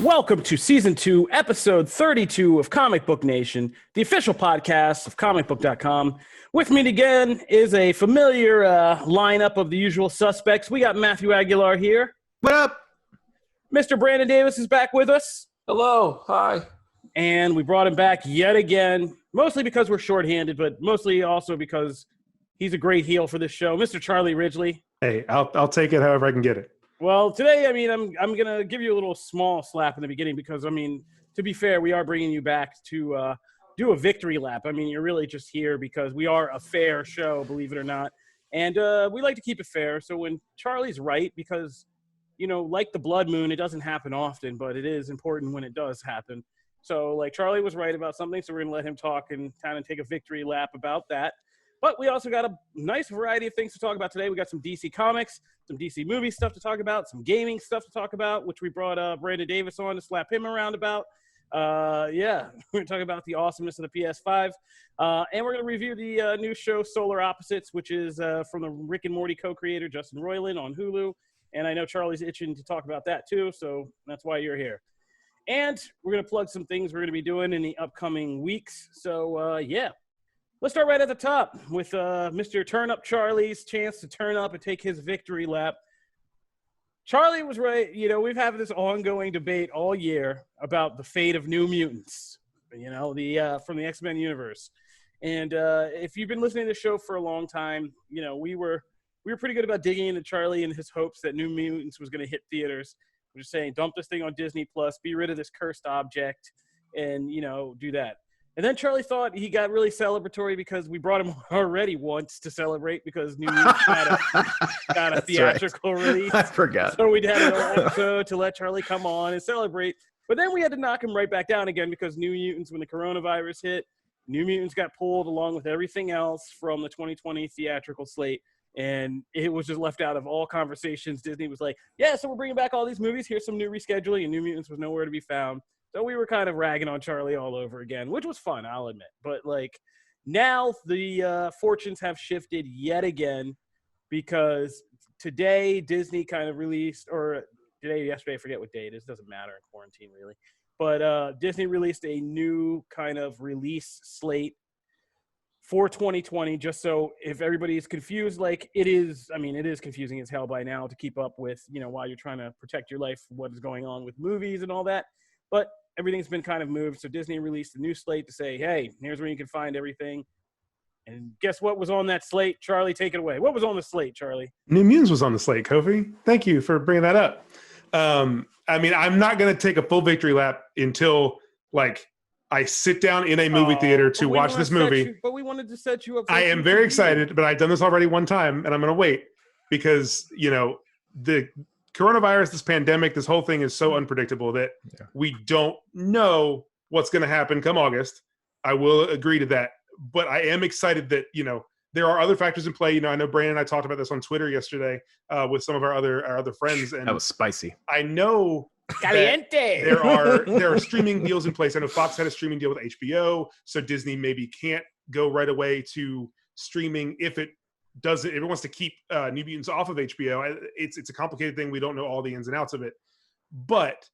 Welcome to Season 2, Episode 32 of Comic Book Nation, the official podcast of Comicbook.com. With me again is a familiar lineup of the usual suspects. We got Matthew Aguilar here. What up? Mr. Brandon Davis is back with us. Hello. Hi. And we brought him back yet again, mostly because we're shorthanded, but mostly also because he's a great heel for this show, Mr. Charlie Ridgely. Hey, I'll take it however I can get it. Well, today, I'm going to give you a little small slap in the beginning because, to be fair, we are bringing you back to do a victory lap. You're really just here because we are a fair show, believe it or not. And we like to keep it fair. So when Charlie's right, because, like the blood moon, it doesn't happen often, but it is important when it does happen. So, Charlie was right about something, so we're going to let him talk and kind of take a victory lap about that. But we also got a nice variety of things to talk about today. We got some DC Comics, some DC movie stuff to talk about, some gaming stuff to talk about, which we brought Brandon Davis on to slap him around about. We're going to talk about the awesomeness of the PS5. And we're going to review the new show Solar Opposites, which is from the Rick and Morty co-creator Justin Roiland on Hulu. And I know Charlie's itching to talk about that too, so that's why you're here. And we're going to plug some things we're going to be doing in the upcoming weeks. So, let's start right at the top with Mr. Turn Up Charlie's chance to turn up and take his victory lap. Charlie was right. We've had this ongoing debate all year about the fate of New Mutants, from the X-Men universe. And if you've been listening to the show for a long time, we were pretty good about digging into Charlie and his hopes that New Mutants was going to hit theaters. We're just saying, dump this thing on Disney Plus, be rid of this cursed object, and, do that. And then Charlie thought he got really celebratory because we brought him already once to celebrate because New Mutants got a theatrical release. I forgot. So we had an episode to let Charlie come on and celebrate. But then we had to knock him right back down again because New Mutants, when the coronavirus hit, New Mutants got pulled along with everything else from the 2020 theatrical slate. And it was just left out of all conversations. Disney was like, yeah, so we're bringing back all these movies. Here's some new rescheduling. And New Mutants was nowhere to be found. So we were kind of ragging on Charlie all over again, which was fun, I'll admit. But, now the fortunes have shifted yet again because today Disney kind of released, or yesterday, I forget what day it is. It doesn't matter in quarantine, really. But Disney released a new kind of release slate for 2020, just so if everybody is confused, it is confusing as hell by now to keep up with, while you're trying to protect your life, what is going on with movies and all that. But everything's been kind of moved. So Disney released a new slate to say, hey, here's where you can find everything. And guess what was on that slate? Charlie, take it away. What was on the slate, Charlie? New Mutants was on the slate, Kofi. Thank you for bringing that up. I'm not going to take a full victory lap until, I sit down in a movie theater to watch this movie. But we wanted to set you up. I am very excited, but I've done this already one time, and I'm going to wait because, the coronavirus, this pandemic, this whole thing is so unpredictable that we don't know what's going to happen come August. I will agree to that. But I am excited that, there are other factors in play. I know Brandon and I talked about this on Twitter yesterday with some of our other friends. And that was spicy. I know Caliente. there are streaming deals in place. I know Fox had a streaming deal with HBO, so Disney maybe can't go right away to streaming if it wants to keep New Mutants off of HBO. It's a complicated thing. We don't know all the ins and outs of it. But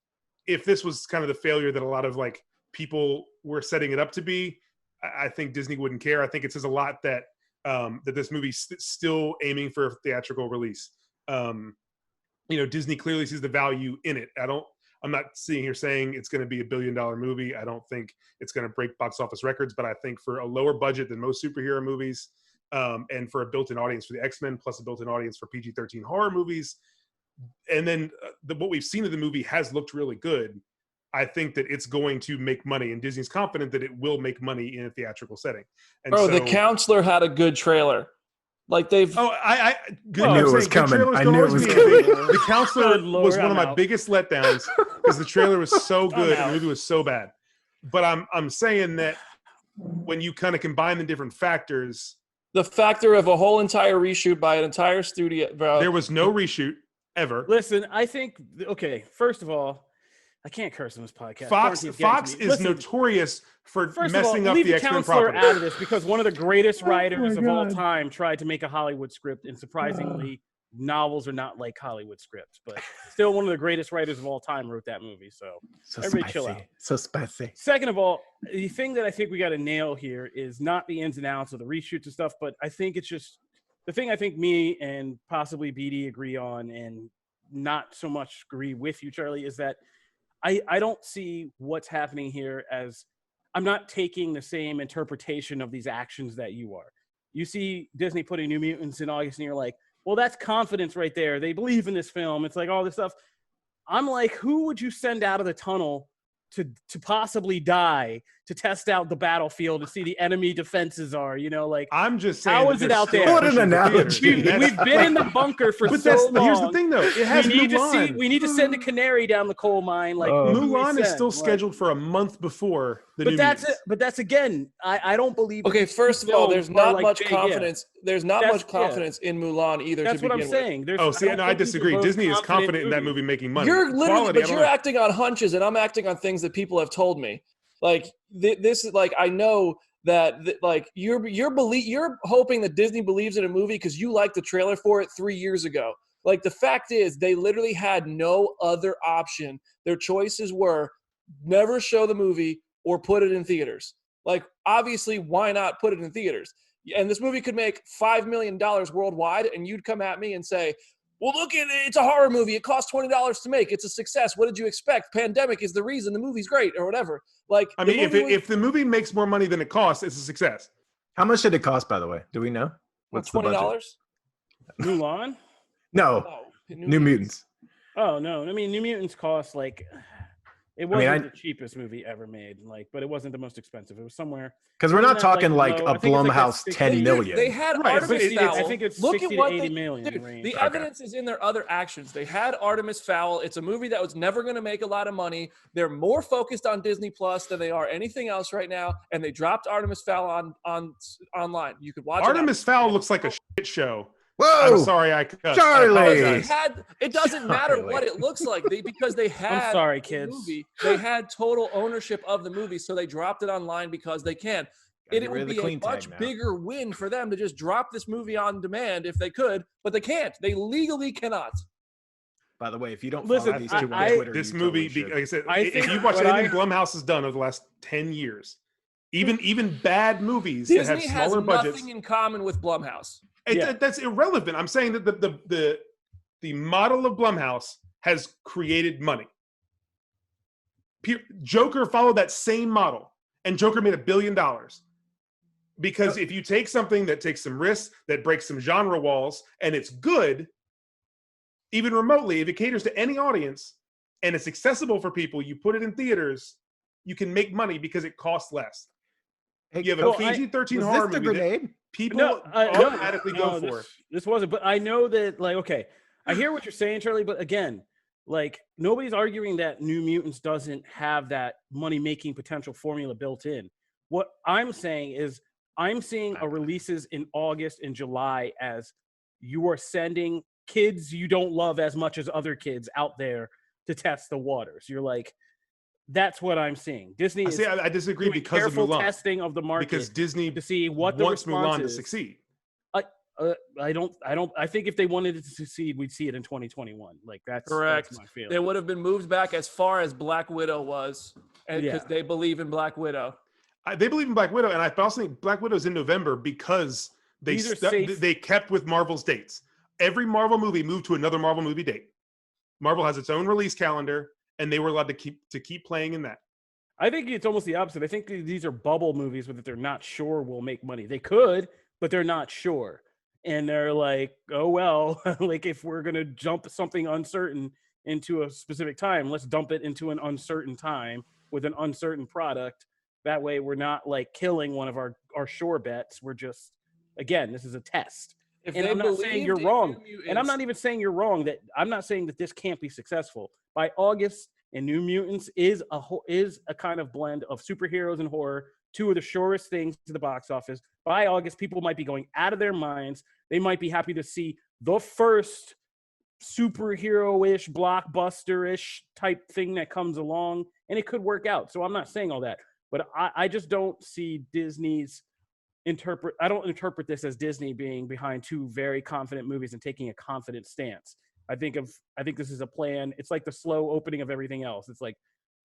if this was kind of the failure that a lot of people were setting it up to be, I think Disney wouldn't care. I think it says a lot that that this movie's still aiming for a theatrical release. Disney clearly sees the value in it. I'm not sitting here saying it's going to be $1 billion movie. I don't think it's going to break box office records, but I think for a lower budget than most superhero movies, and for a built-in audience for the X-Men, plus a built-in audience for PG-13 horror movies. And then what we've seen of the movie has looked really good. I think that it's going to make money, and Disney's confident that it will make money in a theatrical setting. And The Counselor had a good trailer. Good I knew it was coming. I knew it was coming. The Counselor was one of my biggest letdowns because the trailer was so good and the movie was so bad. But I'm saying that when you kind of combine the different factors, the factor of a whole entire reshoot by an entire studio, bro. There was no reshoot ever. Listen, I think, first of all, I can't curse on this podcast. Fox is notorious for messing up the X-Men property. Out of this because one of the greatest writers of all time tried to make a Hollywood script and surprisingly novels are not like Hollywood scripts, but still one of the greatest writers of all time wrote that movie. So everybody chill out. So spicy. Second of all, the thing that I think we got to nail here is not the ins and outs of the reshoots and stuff, but I think it's just the thing I think me and possibly BD agree on, and not so much agree with you, Charlie, is that I don't see what's happening here as I'm not taking the same interpretation of these actions that you are. You see Disney putting New Mutants in August and you're like, well, that's confidence right there. They believe in this film. It's like all this stuff. I'm like, who would you send out of the tunnel to possibly die to test out the battlefield to see the enemy defenses are, you know, like I'm just saying, how is it out there? What an analogy. We've been in the bunker for so long. Here's the thing though, it has Mulan. We need to send a canary down the coal mine. Like Mulan is still scheduled for a month before the New Mutants. But that's again, I don't believe. Okay, first of all, there's not much confidence. There's not much confidence in Mulan either. That's what I'm saying. I disagree. Disney is confident in that movie making money. You're literally, but you're acting on hunches, and I'm acting on things that people have told me. Like this is like I know that like you're hoping that Disney believes in a movie because you liked the trailer for it 3 years ago. Like the fact is, they literally had no other option. Their choices were never show the movie or put it in theaters. Like obviously, why not put it in theaters? And this movie could make $5 million worldwide, and you'd come at me and say, well, look at it. It's a horror movie. It cost $20 to make. It's a success. What did you expect? Pandemic is the reason the movie's great or whatever. Like, I mean, if the movie makes more money than it costs, it's a success. How much did it cost, by the way? Do we know? What's $20? Mulan? No, New Mutants. Oh no! I mean, New Mutants cost like it wasn't the cheapest movie ever made. Like, but it wasn't the most expensive. It was somewhere. Because we're not talking like a Blumhouse 10 million. They had Artemis Fowl. I think it's Look 60 at what to 80 million range. The evidence is in their other actions. They had Artemis Fowl. It's a movie that was never going to make a lot of money. They're more focused on Disney Plus than they are anything else right now. And they dropped Artemis Fowl on online. You could watch Artemis Fowl looks like a shit show. Whoa! I'm sorry, I cussed. Charlie! It doesn't matter what it looks like because they had. I'm sorry, kids. Movie, they had total ownership of the movie, so they dropped it online because they can. It would be a much bigger win for them to just drop this movie on demand if they could, but they can't. They legally cannot. By the way, if you don't listen, these two on Twitter, this movie, like I said, if you watch anything Blumhouse has done over the last 10 years, even bad movies Disney that have smaller budgets, has nothing in common with Blumhouse. That's irrelevant. I'm saying that the model of Blumhouse has created money. Joker followed that same model, and Joker made $1 billion. Because if you take something that takes some risks, that breaks some genre walls, and it's good, even remotely, if it caters to any audience, and it's accessible for people, you put it in theaters, you can make money because it costs less. You have a PG-13 horror movie that people automatically go for. This wasn't, but I know that, like, okay, I hear what you're saying, Charlie, but again, like, nobody's arguing that New Mutants doesn't have that money-making potential formula built in. What I'm saying is I'm seeing releases in August and July as you are sending kids you don't love as much as other kids out there to test the waters. You're like, that's what I'm seeing. Disney is I disagree because of Mulan. Testing of the market because Disney to see what the wants response Mulan is. to succeed. I think if they wanted it to succeed, we'd see it in 2021. Like that's correct. That's my feeling. They would have been moved back as far as Black Widow was, because they believe in Black Widow. They believe in Black Widow, and I also think Black Widow's in November because they kept with Marvel's dates. Every Marvel movie moved to another Marvel movie date. Marvel has its own release calendar, and they were allowed to keep playing in that. I think it's almost the opposite. I think these are bubble movies that they're not sure will make money. They could, but they're not sure. And they're like, oh, well, like if we're going to jump something uncertain into a specific time, let's dump it into an uncertain time with an uncertain product. That way we're not like killing one of our sure bets. We're just, again, this is a test. And I'm not saying you're wrong. And I'm not even saying you're wrong. That I'm not saying that this can't be successful. By August, and New Mutants is a kind of blend of superheroes and horror, two of the surest things to the box office. By August, people might be going out of their minds. They might be happy to see the first superhero-ish, blockbuster-ish type thing that comes along, and it could work out. So I'm not saying all that. But I just don't see Disney's don't interpret this as Disney being behind two very confident movies and taking a confident stance. I think this is a plan. It's like the slow opening of everything else. It's like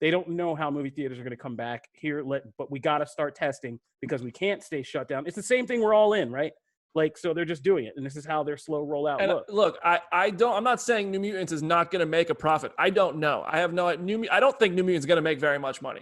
they don't know how movie theaters are going to come back here, but we got to start testing because we can't stay shut down. It's the same thing we're all in, right? Like, so they're just doing it, and this is how their slow rollout looks. I'm not saying New Mutants is not going to make a profit. I don't know. I don't think New Mutants is going to make very much money.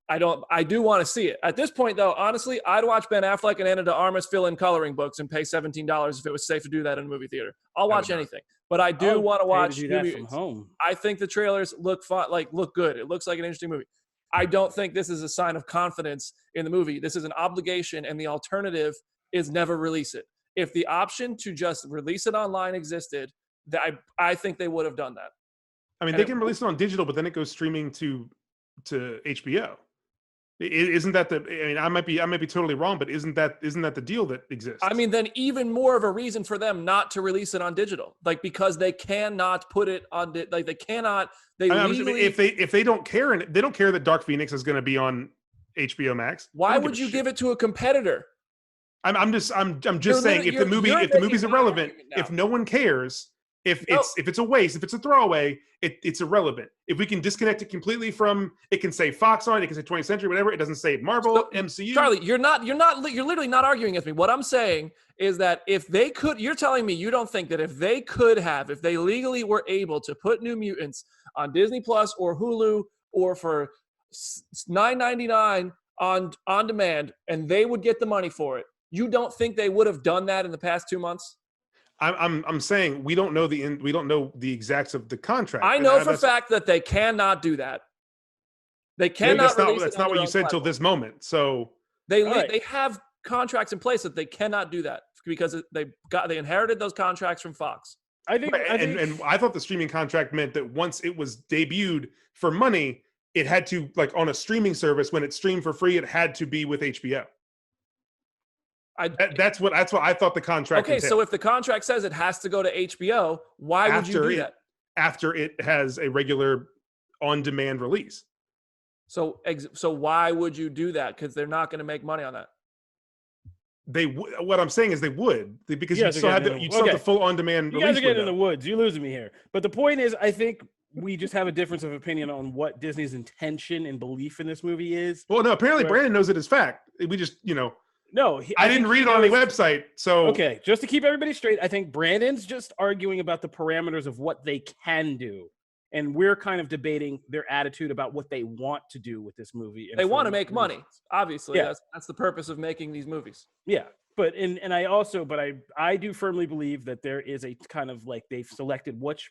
I do want to see it. At this point, though, honestly, I'd watch Ben Affleck and Ana de Armas fill in coloring books and pay $17 if it was safe to do that in a movie theater. I'll watch anything. But I do want to watch New Mutants. From home. I think the trailers look fun, look good. It looks like an interesting movie. I don't think this is a sign of confidence in the movie. This is an obligation, and the alternative is never release it. If the option to just release it online existed, I think they would have done that. I mean, they can release it on digital, but then it goes streaming to HBO. Isn't that I might be totally wrong, but isn't that the deal that exists? I mean, then even more of a reason for them not to release it on digital, because they cannot put it on, they cannot. If they don't care, and they don't care that Dark Phoenix is going to be on HBO Max. Why would you give it to a competitor? I'm just saying, if the movie's irrelevant, if no one cares, if it's a waste, if it's a throwaway, it's irrelevant. If we can disconnect it completely from, it can say Fox on it, can say 20th Century, whatever. It doesn't say Marvel, MCU. Charlie, you're literally not arguing against me. What I'm saying is that if they could, you're telling me you don't think that if they legally were able to put New Mutants on Disney Plus or Hulu or for $9.99 on demand, and they would get the money for it, you don't think they would have done that in the past 2 months? I'm saying we don't know the exacts of the contract. I know for a fact that they cannot do that. They cannot. That's not what you said till this moment. So they have contracts in place that they cannot do that because they inherited those contracts from Fox. And I thought the streaming contract meant that once it was debuted for money, it had to, like on a streaming service, when it streamed for free, it had to be with HBO. That's what I thought the contract. Okay, so if the contract says it has to go to HBO, why would you do that? After it has a regular on-demand release. So why would you do that? Because they're not going to make money on that. What I'm saying is they would, because you still have the full on-demand release. You guys are getting in the woods. You're losing me here. But the point is, I think we just have a difference of opinion on what Disney's intention and belief in this movie is. Well, no, apparently Brandon knows it as fact. We just, No, I didn't read it on the website. So okay, just to keep everybody straight, I think Brandon's just arguing about the parameters of what they can do, and we're kind of debating their attitude about what they want to do with this movie. They want to make money, obviously. Yeah. That's the purpose of making these movies. Yeah, but I do firmly believe that there is a kind of like they've selected which.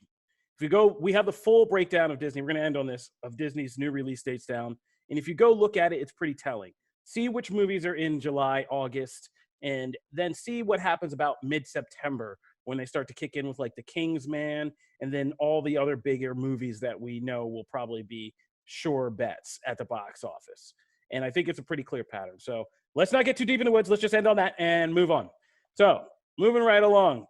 If you go, we have the full breakdown of Disney. We're going to end on this of Disney's new release dates down, and if you go look at it, it's pretty telling. See which movies are in July, August, and then see what happens about mid-September when they start to kick in with like The Kingsman and then all the other bigger movies that we know will probably be sure bets at the box office. And I think it's a pretty clear pattern. So let's not get too deep in the woods. Let's just end on that and move on. So moving right along.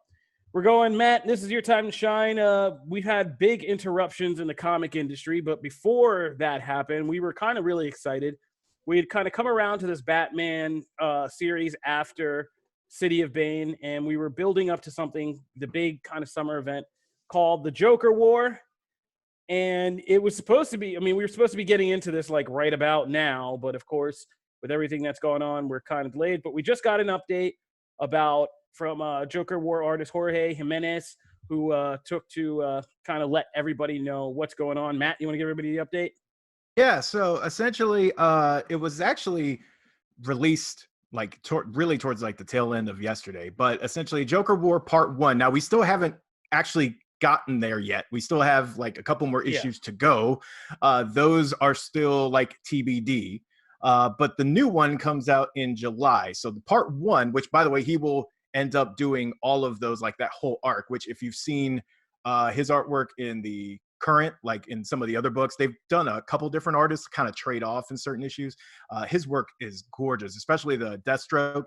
We're going, Matt, this is your time to shine. We've had big interruptions in the comic industry, but before that happened, we were kind of really excited. We had kind of come around to this Batman series after City of Bane, and we were building up to something, the big kind of summer event called the Joker War. And it was supposed to be, we were supposed to be getting into this like right about now, but of course, with everything that's going on, we're kind of delayed. But we just got an update from Joker War artist Jorge Jimenez, who took to kind of let everybody know what's going on. Matt, you want to give everybody the update? Yeah, so essentially, it was actually released like really towards like the tail end of yesterday. But essentially, Joker War Part 1. Now, we still haven't actually gotten there yet. We still have like a couple more issues to go. Those are still like TBD. But the new one comes out in July. So the Part 1, which by the way, he will end up doing all of those, like that whole arc, which if you've seen his artwork in the current, like in some of the other books, they've done a couple different artists kind of trade off in certain issues. His work is gorgeous, especially the Deathstroke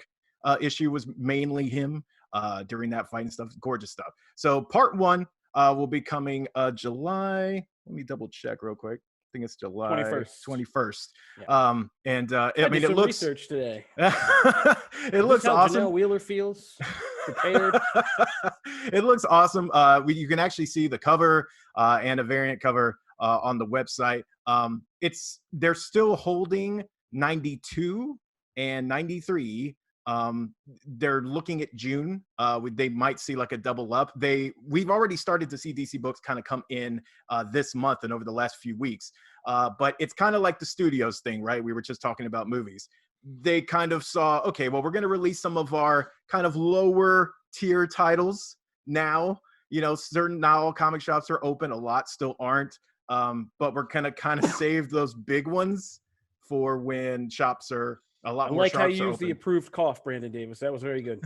issue was mainly him during that fight and stuff. Gorgeous stuff. So Part 1 will be coming July. Let me double check real quick. think it's July 21st. Yeah. I mean, did it some looks research today. it looks how awesome. Janelle Wheeler feels prepared. It looks awesome. You can actually see the cover and a variant cover on the website. They're still holding 92 and 93. They're looking at June. They might see like a double up. We've already started to see DC books kind of come in this month and over the last few weeks. But it's kind of like the studios thing, right? We were just talking about movies. They kind of saw, okay, well, we're going to release some of our kind of lower tier titles now. Certain not all comic shops are open. A lot still aren't. But we're going to kind of save those big ones for when shops are a lot more. I like how you used used the approved cough, Brandon Davis. That was very good.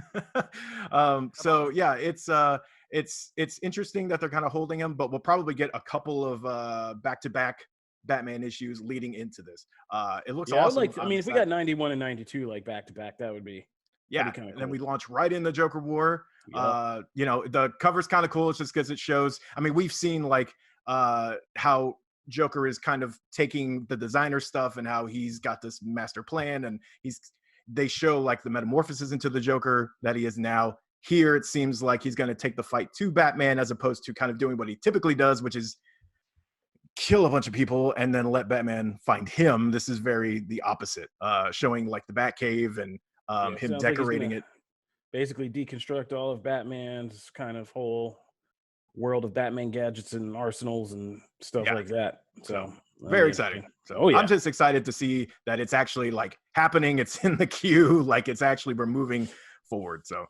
So yeah, it's interesting that they're kind of holding them, but we'll probably get a couple of back-to-back Batman issues leading into this. It looks awesome. If we got 91 and 92 like back-to-back, that would be kind of cool. And then we launch right in the Joker War. Yep. The cover's kind of cool. It's just because it shows. I mean, we've seen like how Joker is kind of taking the designer stuff and how he's got this master plan, and they show like the metamorphosis into the Joker that he is now. Here it seems like he's going to take the fight to Batman as opposed to kind of doing what he typically does, which is kill a bunch of people and then let Batman find him. This is very the opposite, showing like the Batcave and him decorating it. Basically deconstruct all of Batman's kind of whole world of Batman gadgets and arsenals and stuff like that. So very exciting. So I'm just excited to see that it's actually like happening. It's in the queue. Like we're moving forward. So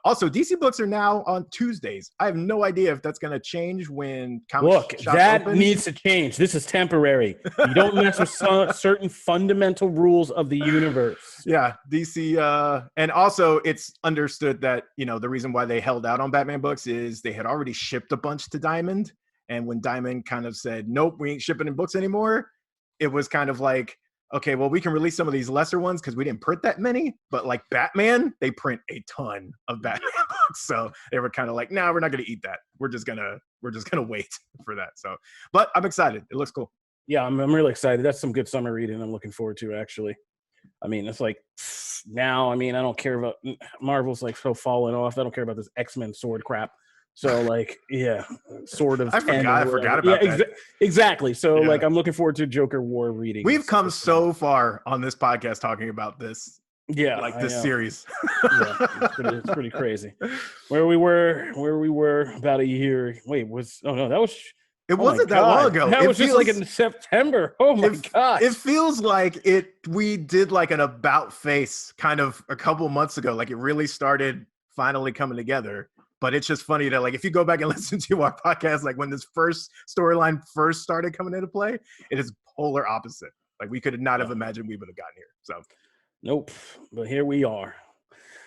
also DC books are now on Tuesdays. I have no idea if that's going to change when comic shops open. Needs to change. This is temporary. You don't mess with certain fundamental rules of the universe. Yeah, DC and also it's understood that the reason why they held out on Batman books is they had already shipped a bunch to Diamond, and when Diamond kind of said nope, we ain't shipping in books anymore, it was kind of like, okay, well, we can release some of these lesser ones because we didn't print that many, but like Batman, they print a ton of Batman books. So they were kind of like, no, we're not going to eat that. We're just going to wait for that. So, but I'm excited. It looks cool. Yeah, I'm really excited. That's some good summer reading I'm looking forward to, actually. I mean, it's like now, I don't care about Marvel's like so falling off. I don't care about this X-Men sword crap. So like, yeah, sort of. I forgot about that. Exactly. So like, I'm looking forward to Joker War reading. We've come so far on this podcast talking about this. Yeah, like this series. Yeah, it's pretty crazy. Where we were about a year. Wait, that was. It wasn't that long ago. That was just like in September. Oh my god! It feels like we did like an about face kind of a couple months ago. Like it really started finally coming together. But it's just funny that like if you go back and listen to our podcast, like when this first storyline first started coming into play, it is polar opposite. Like we could not have imagined we would have gotten here. So, nope. But here we are.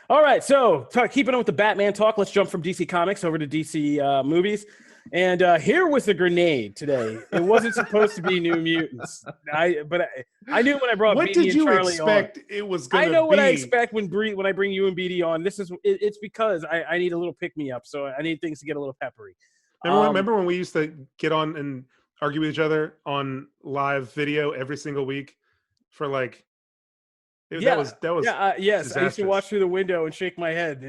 All right. So keeping on with the Batman talk, let's jump from DC Comics over to DC movies. And here was the grenade today. It wasn't supposed to be New Mutants. But I knew when I brought what BD did you and Charlie expect on, it was going to be? I know what I expect when I bring you and BD on. It's because I need a little pick me up. So I need things to get a little peppery. Remember when we used to get on and argue with each other on live video every single week for like. That was yes. I used to watch through the window and shake my head.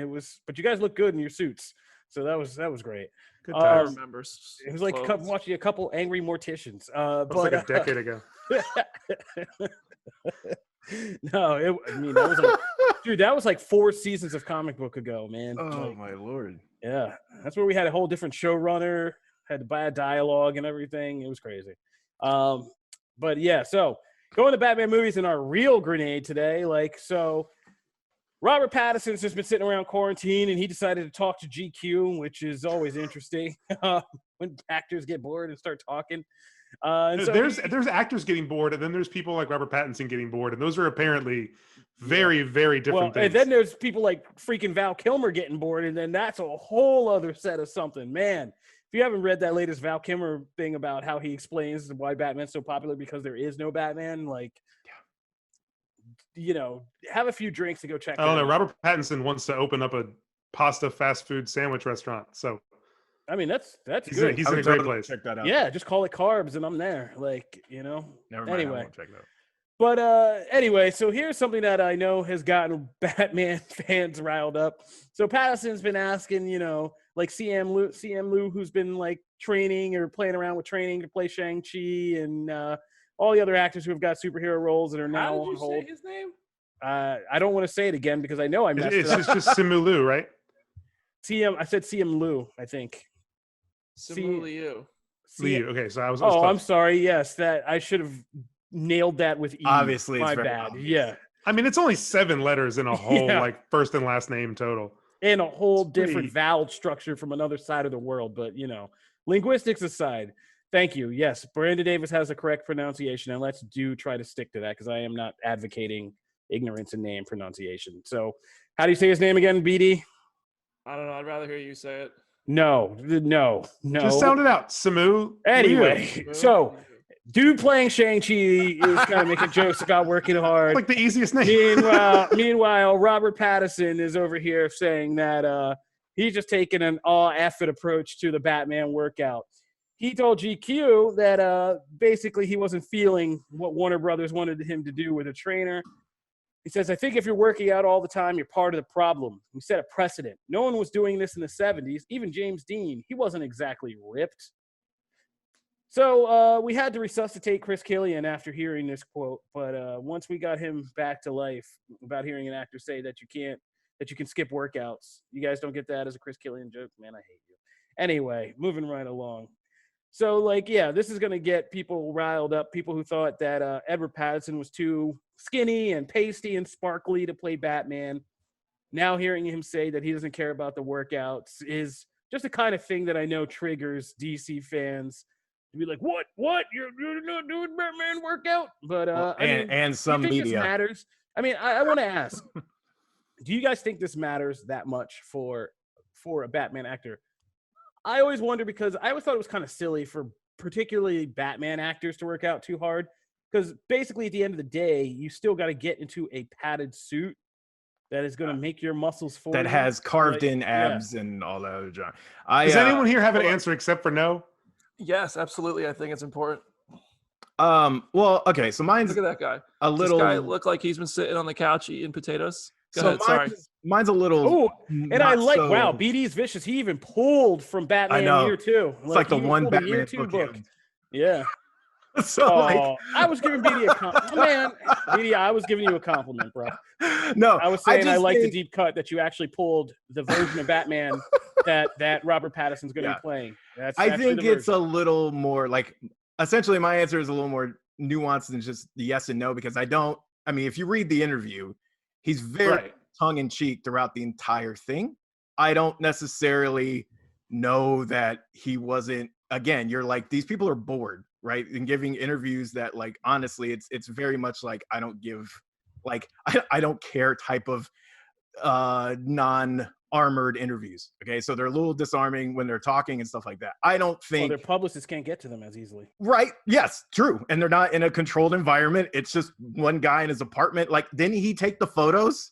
But you guys look good in your suits, so that was great. Good times. It was like watching a couple angry morticians. That was like a decade ago. No, that was like, dude, that was like 4 seasons of Comic Book ago, man. Oh my lord. Yeah, that's where we had a whole different showrunner, had bad dialogue and everything. It was crazy. But yeah, so going to Batman movies and our real grenade today, Robert Pattinson's just been sitting around quarantine, and he decided to talk to GQ, which is always interesting when actors get bored and start talking. There's actors getting bored, and then there's people like Robert Pattinson getting bored, and those are apparently very, very different things. And then there's people like freaking Val Kilmer getting bored, and then that's a whole other set of something. Man, if you haven't read that latest Val Kilmer thing about how he explains why Batman's so popular because there is no Batman, have a few drinks and go check. I don't know. Robert Pattinson wants to open up a pasta fast food sandwich restaurant. So I mean, that's He's good. in a great place. Check that out. Yeah, just call it Carbs and I'm there. Like, Never mind. Anyway. I won't check that out. But anyway, so here's something that I know has gotten Batman fans riled up. So Pattinson's been asking, like CM Lou, who's been like training or playing around with training to play Shang-Chi, and all the other actors who have got superhero roles that are now on hold. Say his name? I don't want to say it again because I know I messed it up. It's just Simu Liu, right? I said CM Lou, I think. Simu Liu. Liu. Okay, so I was. Oh, I'm sorry. Yes, that I should have nailed that with E. Obviously, my it's very bad. obvious. Yeah, I mean, it's only 7 letters in a whole like first and last name total. and a whole different pretty- vowel structure from another side of the world. But linguistics aside, thank you. Yes, Brandon Davis has the correct pronunciation, and let's try to stick to that because I am not advocating ignorance in name pronunciation. So, how do you say his name again, BD? I don't know. I'd rather hear you say it. No. Just sound it out, Simu. Anyway, Liu. so dude playing Shang-Chi is kind of making jokes about working hard. Like the easiest name. Meanwhile, Robert Pattinson is over here saying that he's just taking an all-effort approach to the Batman workout. He told GQ that basically he wasn't feeling what Warner Brothers wanted him to do with a trainer. He says, I think if you're working out all the time, you're part of the problem. We set a precedent. No one was doing this in the 70s. Even James Dean, he wasn't exactly ripped. So we had to resuscitate Chris Killian after hearing this quote. But once we got him back to life about hearing an actor say that you can skip workouts. You guys don't get that as a Chris Killian joke? Man, I hate you. Anyway, moving right along. So, this is going to get people riled up, people who thought that Edward Pattinson was too skinny and pasty and sparkly to play Batman. Now hearing him say that he doesn't care about the workouts is just the kind of thing that I know triggers DC fans to be like, what? You're not doing Batman workout? But, and some do you think media. this matters? I mean, I want to ask, do you guys think this matters that much for a Batman actor? I always wonder because I always thought it was kind of silly for particularly Batman actors to work out too hard because basically at the end of the day, you still got to get into a padded suit that is going to make your muscles forward. That has carved in abs and all that other junk. Does anyone here have an answer except for no? Yes, absolutely. I think it's important. Well, okay, so mine's Look at that guy. a little. This guy looked like he's been sitting on the couch eating potatoes. Go so ahead. Sorry. mine's a little. Oh, and I like, so, wow, BD's vicious. He even pulled from Batman Year 2. It's like the he one pulled a Batman Year 2 book. book. Yeah. So I was giving BD a compliment. Man, BD, I was giving you a compliment, bro. No, I was saying I like think, the deep cut that you actually pulled the version of Batman that Robert Pattinson's going to be playing. I think it's a little more essentially my answer is a little more nuanced than just the yes and no because if you read the interview, he's very tongue-in-cheek throughout the entire thing. I don't necessarily know that he wasn't, again, you're like, these people are bored, right? And giving interviews that honestly, it's very much I don't give, I don't care type of non-armored interviews. Okay. So they're a little disarming when they're talking and stuff like that. I don't think their publicists can't get to them as easily. Right. Yes, true. And they're not in a controlled environment. It's just one guy in his apartment. Didn't he take the photos?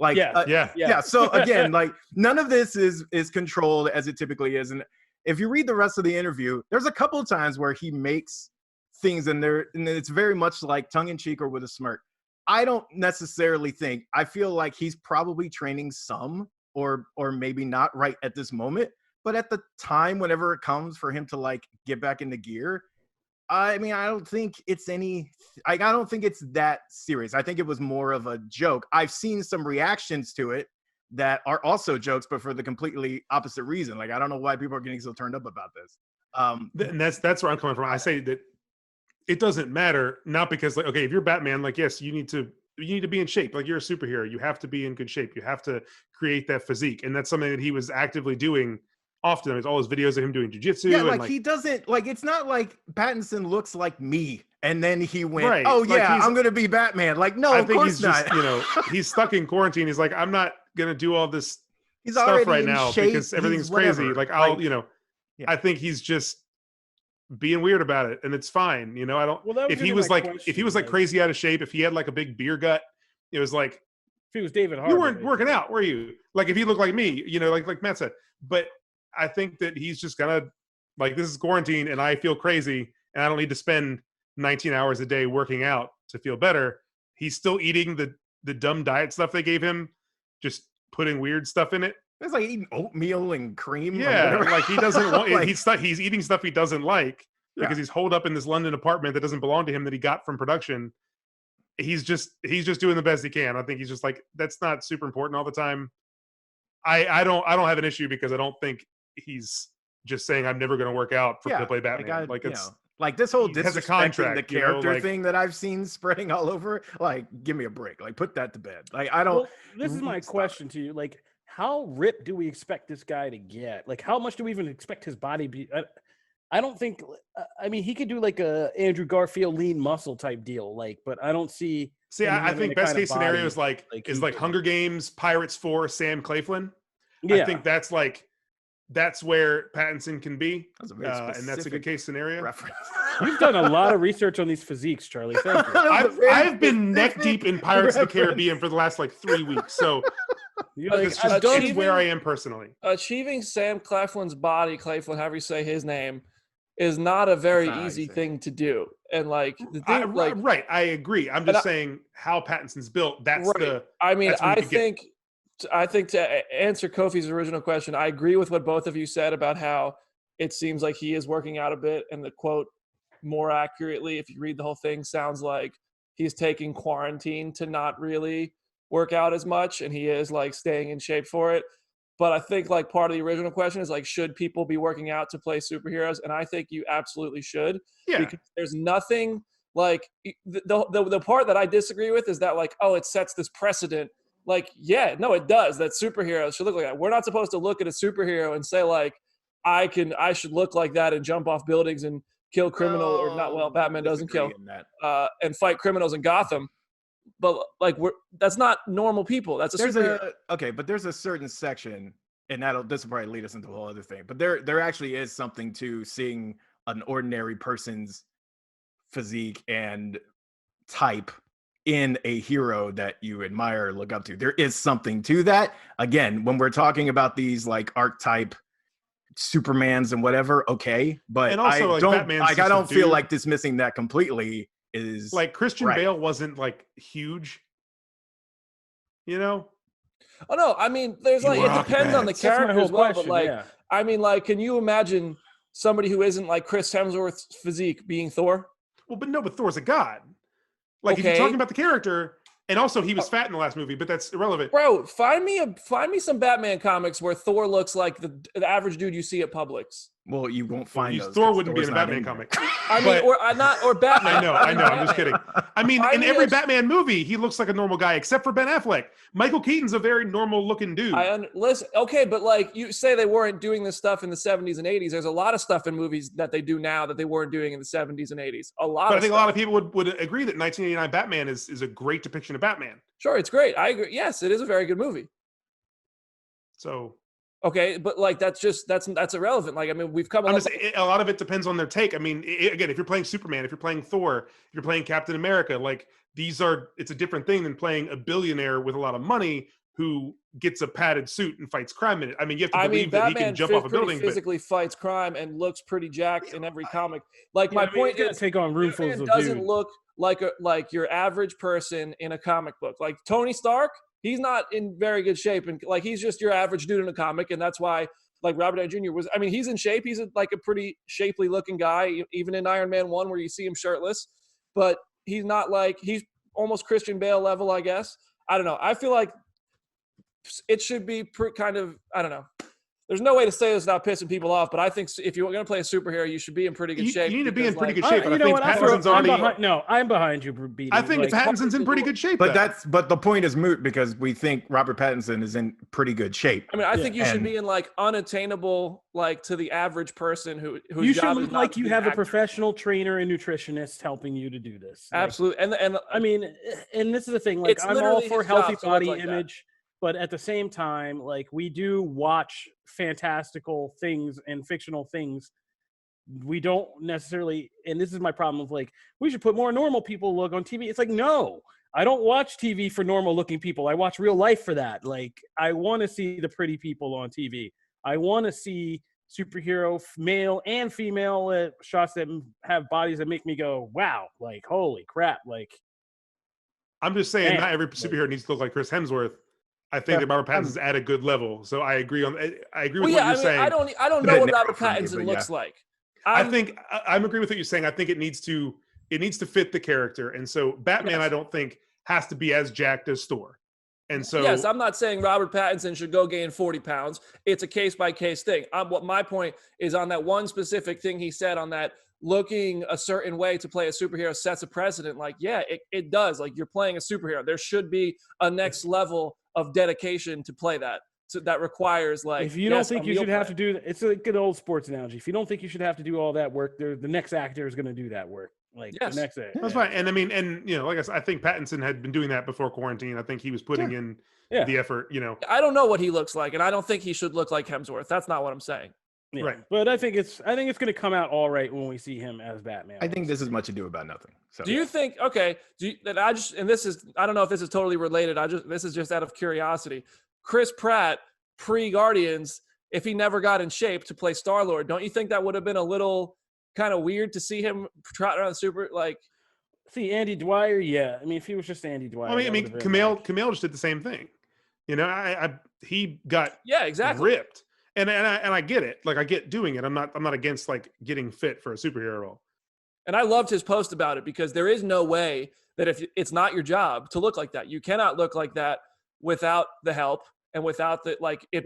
Yeah. So again, none of this is controlled as it typically is. And if you read the rest of the interview, there's a couple of times where he makes things and it's very much tongue-in-cheek or with a smirk. I don't necessarily think, I feel like he's probably training some or maybe not right at this moment, but at the time, whenever it comes for him to get back into gear, I don't think it's I don't think it's that serious. I think it was more of a joke. I've seen some reactions to it that are also jokes, but for the completely opposite reason. I don't know why people are getting so turned up about this. And that's where I'm coming from. I say that it doesn't matter, not because okay, if you're Batman, yes, you need to be in shape. You're a superhero. You have to be in good shape. You have to create that physique. And that's something that he was actively doing often. There's all those videos of him doing jujitsu. Yeah, he doesn't it's not like Pattinson looks like me. And then he went, right. Oh yeah, I'm gonna be Batman. No, I of think course he's not. just, he's stuck in quarantine. He's like, I'm not gonna do all this he's stuff right in now shape. because everything's He's crazy. whatever. I think he's just being weird about it, and it's fine. I don't. Well, if he was crazy out of shape, if he had a big beer gut, it was if he was David Harbour, you weren't working out, were you? If you look like me, like Matt said. But I think that he's just gonna, like, this is quarantine and I feel crazy and I don't need to spend 19 hours a day working out to feel better. He's still eating the dumb diet stuff they gave him, just putting weird stuff in it. It's like eating oatmeal and cream. Yeah, like he doesn't want. Like- he's eating stuff he doesn't like because he's holed up in this London apartment that doesn't belong to him that he got from production. He's just doing the best he can. I think he's just like, that's not super important all the time. I don't have an issue because I don't think he's just saying I'm never going to work out to play Batman. Like it's. Like this whole He has a disrespecting contract, the you know, character like- thing that I've seen spreading all over, like, give me a break. Like, put that to bed. Like, I don't. Well, this is my question to you. Like, how ripped do we expect this guy to get? Like, how much do we even expect his body to be? I don't think. I mean, he could do like a Andrew Garfield lean muscle type deal. Like, but I don't see. See, him I having think the best kind of case scenario body is like he could. Hunger Games, Pirates 4, Sam Claflin. Yeah, I think that's where Pattinson can be, That's a very and that's a specific good case scenario. reference. you've done a lot of research on these physiques, Charlie. Thank you. I've been neck deep in Pirates of the Caribbean for the last like 3 weeks, so You're like, it's I've done just where I am personally. Achieving Sam Claflin's body, Claflin, however you say his name, is not a very That's not how you easy say it. thing to do. And like the thing, Right, I agree. I'm just saying how Pattinson's built. That's right. I mean, that's where you I could get- think to answer Kofi's original question, I agree with what both of you said about how it seems like he is working out a bit, and the quote more accurately, if you read the whole thing, sounds like he's taking quarantine to not really work out as much, and he is like staying in shape for it. But I think like part of the original question is like, should people be working out to play superheroes? And I think you absolutely should. Yeah. Because there's nothing like the part that I disagree with is that like, oh, it sets this precedent. Like, yeah, no, it does. That superheroes should look like that. We're not supposed to look at a superhero and say like, I should look like that and jump off buildings and kill criminal or not. Well, Batman doesn't kill and fight criminals in Gotham. But like, that's not normal people. That's a superhero. But there's a certain section, and this will probably lead us into a whole other thing. But there actually is something to seeing an ordinary person's physique and type in a hero that you admire or look up to. There is something to that. Again, when we're talking about these like archetype Supermans and whatever, okay, but And also, I like, don't Batman's like, I just a don't feel dude. like dismissing that completely is like Christian right. Bale wasn't like huge, you know. Oh no, I mean, there's like, it depends on the That's my character whole as well. question. But like, Yeah. I mean, like, can you imagine somebody who isn't like Chris Hemsworth's physique being Thor? Well, but Thor's a god. Like if Okay. you're talking about the character, and also he was fat in the last movie, but that's irrelevant. Bro, find me some Batman comics where Thor looks like the average dude you see at Publix. Well, you won't find those Thor 'cause wouldn't be in a Thor's not Batman there. comic. I mean, But- or Batman. I know. I'm just kidding. I mean, Find in me every a- Batman movie, he looks like a normal guy, except for Ben Affleck. Michael Keaton's a very normal looking dude. Listen, okay, but like you say they weren't doing this stuff in the 70s and 80s. There's a lot of stuff in movies that they do now that they weren't doing in the 70s and 80s. A lot But I of think a stuff. lot of people would agree that 1989 Batman is a great depiction of Batman. Sure, it's great. I agree. Yes, it is a very good movie. So Okay, but like that's irrelevant. Like I mean, we've come a I'm long just, a lot of it depends on their take. I mean, again, if you're playing Superman, if you're playing Thor, if you're playing Captain America, like it's a different thing than playing a billionaire with a lot of money who gets a padded suit and fights crime in it. I mean, you have to believe that he Batman can jump off a building. But physically fights crime and looks pretty jacked in every comic. Like my Yeah, I mean, point he's gonna is, take on roomfuls Batman of doesn't dudes. look like your average person in a comic book. Like Tony Stark, he's not in very good shape, and like he's just your average dude in a comic, and that's why. Like Robert Downey Jr. was, I mean, he's in shape. He's like a pretty shapely looking guy, even in Iron Man 1 where you see him shirtless. But he's not like, he's almost Christian Bale level, I guess. I don't know. I feel like it should be kind of, I don't know. There's no way to say this without pissing people off, but I think if you're going to play a superhero, you should be in pretty good shape. You need to be in because, pretty like, good shape. You And know I what? think Pattinson's already. I'm behind you, Beatty. I think Like, Pattinson's in pretty good shape. But though. but the point is moot because we think Robert Pattinson is in pretty good shape. I mean, I think you should And- be in like unattainable, like to the average person whose you should job is look not like to you be an have a actor. professional trainer and nutritionist helping you to do this. Like, Absolutely. And I mean, and this is the thing. Like, It's I'm all literally for his healthy job to look body like that. image, but at the same time, like we do watch fantastical things and fictional things. We don't necessarily, and this is my problem of like, we should put more normal people look on TV. It's like, no, I don't watch TV for normal looking people. I watch real life for that. Like, I want to see the pretty people on TV. I want to see superhero male and female shots that have bodies that make me go, wow, like holy crap, like. I'm just saying, Man, not every superhero needs to look like Chris Hemsworth. I think that Robert Pattinson's at a good level, so I agree with what you're saying. I don't know what Robert Pattinson looks like. I'm agree with what you're saying. I think it needs to fit the character, and so Batman, I don't think has to be as jacked as Thor. And so, yes, I'm not saying Robert Pattinson should go gain 40 pounds. It's a case-by-case thing. What my point is on that one specific thing he said on that looking a certain way to play a superhero sets a precedent. Like, yeah, it does. Like, you're playing a superhero. There should be a next level of dedication to play that. So that requires, like, if you don't think you should have to do, it's like an old sports analogy. If you don't think you should have to do all that work, the next actor is going to do that work. Like, the next actor. That's fine. And I mean, and like I said, I think Pattinson had been doing that before quarantine. I think he was putting in the effort. I don't know what he looks like, and I don't think he should look like Hemsworth. That's not what I'm saying. Yeah. Right. But I think it's going to come out all right when we see him as Batman. I think this is much ado about nothing. So do you think, okay, this is, I don't know if this is totally related. This is just out of curiosity. Chris Pratt, pre-Guardians, if he never got in shape to play Star-Lord, don't you think that would have been a little kind of weird to see him trot around see Andy Dwyer? Yeah. I mean, if he was just Andy Dwyer. I mean, Kumail just did the same thing. He got ripped. And I get it. Like, I get doing it. I'm not against like getting fit for a superhero role. And I loved his post about it because there is no way that if it's not your job to look like that, you cannot look like that without the help and without the